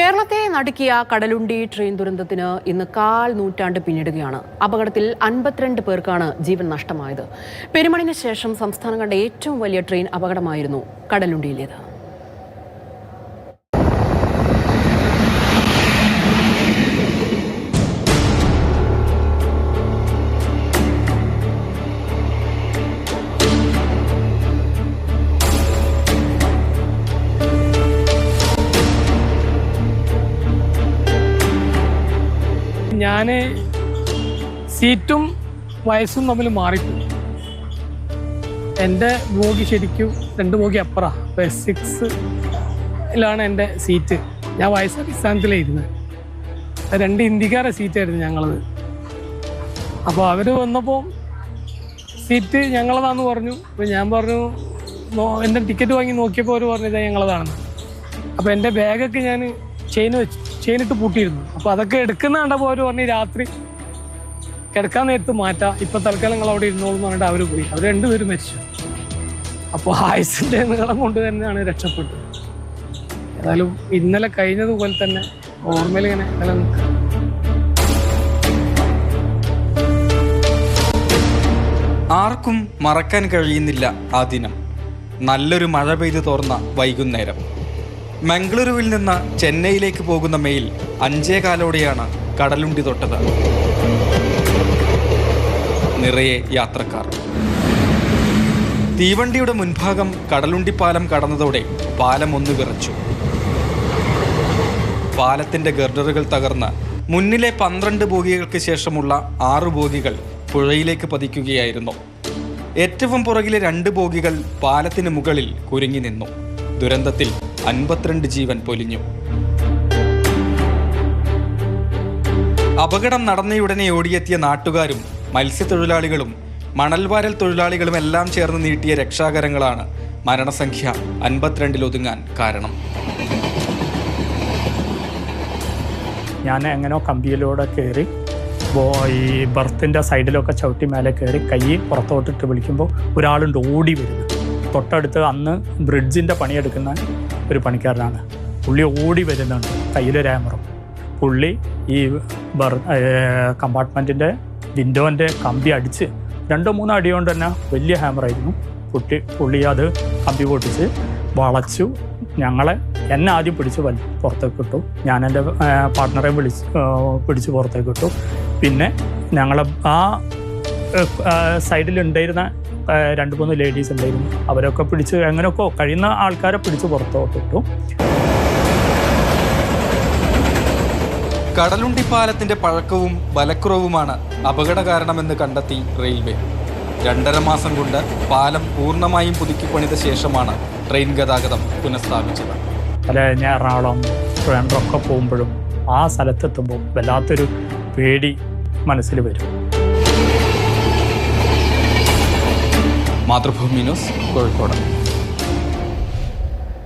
കേരളത്തെ നടുക്കിയ കടലുണ്ടി ട്രെയിൻ ദുരന്തത്തിന് ഇന്ന് 1/4 നൂറ്റാണ്ട് പിന്നിടുകയാണ്. അപകടത്തിൽ 52 പേർക്കാണ് ജീവൻ നഷ്ടമായത്. പെരുമണിന് ശേഷം സംസ്ഥാനം കണ്ട ഏറ്റവും വലിയ ട്രെയിൻ അപകടമായിരുന്നു കടലുണ്ടിയിലേത്. ഞാൻ സീറ്റും വയസ്സും തമ്മിൽ മാറിപ്പോയി. എൻ്റെ ബോഗി ശരിക്കും 2 ബോഗി അപ്പുറം S6-ലാണ് എൻ്റെ സീറ്റ്. ഞാൻ വയസ്സടിസ്ഥാനത്തിലായിരുന്നു. 2 ഇന്ത്യക്കാരുടെ സീറ്റായിരുന്നു ഞങ്ങളത്. അപ്പോൾ അവർ വന്നപ്പോൾ സീറ്റ് ഞങ്ങളതാണെന്ന് പറഞ്ഞു. അപ്പോൾ ഞാൻ പറഞ്ഞു, എൻ്റെ ടിക്കറ്റ് വാങ്ങി നോക്കിയപ്പോൾ അവർ പറഞ്ഞത് ഞങ്ങളതാണെന്ന്. അപ്പോൾ എൻ്റെ ബാഗൊക്കെ ഞാൻ ചെയിനിട്ട് പൂട്ടിയിരുന്നു. അപ്പോൾ അതൊക്കെ എടുക്കുന്ന കണ്ടപ്പോൾ അവർ പറഞ്ഞു രാത്രി കിടക്കാൻ നേരത്ത് മാറ്റാം, ഇപ്പം തൽക്കാലം നിങ്ങൾ അവിടെ ഇരുന്നോളൂ എന്ന് പറഞ്ഞിട്ട് അവർ പോയി. അവർ 2 പേരും മരിച്ചു. അപ്പോൾ ആയുസിൻ്റെ നീളം കൊണ്ട് തന്നെയാണ് രക്ഷപ്പെട്ടത്. ഏതായാലും ഇന്നലെ കഴിഞ്ഞതുപോലെ തന്നെ ഓർമ്മയിൽ ഇങ്ങനെ നിലനിൽക്കുക. ആർക്കും മറക്കാൻ കഴിയുന്നില്ല ആ ദിനം. നല്ലൊരു മഴ പെയ്തു തോർന്ന വൈകുന്നേരം. മംഗളൂരുവിൽ നിന്ന് ചെന്നൈയിലേക്ക് പോകുന്ന മെയിൽ 5:15 കടലുണ്ടി തൊട്ടത്. നിറയെ യാത്രക്കാർ. തീവണ്ടിയുടെ മുൻഭാഗം കടലുണ്ടി പാലം കടന്നതോടെ പാലം ഒന്ന് വിറച്ചു. പാലത്തിന്റെ ഗർഡറുകൾ തകർന്ന് മുന്നിലെ 12 ബോഗികൾക്ക് ശേഷമുള്ള 6 ബോഗികൾ പുഴയിലേക്ക് പതിക്കുകയായിരുന്നു. ഏറ്റവും പുറകിലെ 2 ബോഗികൾ പാലത്തിന് മുകളിൽ കുരുങ്ങി നിന്നു. ദുരന്തത്തിൽ 52 ജീവൻ പൊലിഞ്ഞു. അപകടം നടന്നയുടനെ ഓടിയെത്തിയ നാട്ടുകാരും മത്സ്യത്തൊഴിലാളികളും മണൽവാരൽ തൊഴിലാളികളും എല്ലാം ചേർന്ന് നീട്ടിയ രക്ഷാകരങ്ങളാണ് മരണസംഖ്യ 52-ൽ ഒതുങ്ങാൻ കാരണം. ഞാൻ എങ്ങനെയോ കമ്പിയിലൂടെ കയറി ഈ ബർത്തിൻ്റെ സൈഡിലൊക്കെ ചവിട്ടി മേലെ കയറി കൈ പുറത്തോട്ടിട്ട് വിളിക്കുമ്പോൾ ഒരാളുണ്ട് ഓടി വരുന്നു. തൊട്ടടുത്ത് അന്ന് ബ്രിഡ്ജിൻ്റെ പണിയെടുക്കുന്ന ഒരു പണിക്കാരനാണ്. പുള്ളി ഓടി വരുന്നുണ്ട്, കയ്യിലൊരു ഹാമറും. പുള്ളി ഈ കമ്പാർട്ട്മെൻറ്റിൻ്റെ വിൻഡോൻ്റെ കമ്പി അടിച്ച് 2-3 അടി കൊണ്ട് തന്നെ വലിയ ഹാമറായിരുന്നു. പുള്ളി അത് കമ്പി പൊട്ടിച്ച് വളച്ചു എന്നെ ആദ്യം പിടിച്ച് പുറത്തേക്ക് ഇട്ടു. ഞാൻ എൻ്റെ പാർട്ട്ണറെ പിടിച്ച് പുറത്തേക്ക് ഇട്ടു. പിന്നെ ഞങ്ങൾ ആ സൈഡിലുണ്ടായിരുന്ന 2-3 ലേഡീസ് ഉണ്ടായിരുന്നു. അവരൊക്കെ പിടിച്ച് എങ്ങനെയൊക്കെ കഴിയുന്ന ആൾക്കാരെ പിടിച്ച് പുറത്തോട്ടിട്ടു. കടലുണ്ടി പാലത്തിന്റെ പഴക്കവും ബലക്കുറവുമാണ് അപകട കാരണമെന്ന് കണ്ടെത്തി റെയിൽവേ. 2.5 മാസം കൊണ്ട് പാലം പൂർണ്ണമായും പുതുക്കിപ്പണിത ശേഷമാണ് ട്രെയിൻ ഗതാഗതം പുനഃസ്ഥാപിച്ചത്. ഞാൻ എറണാകുളം ട്രിവാൻഡ്രമൊക്കെ പോകുമ്പോഴും ആ സ്ഥലത്തെത്തുമ്പോൾ വല്ലാത്തൊരു പേടി മനസ്സിൽ വരും. മാതൃഭൂമി ന്യൂസ്, കോഴിക്കോട്.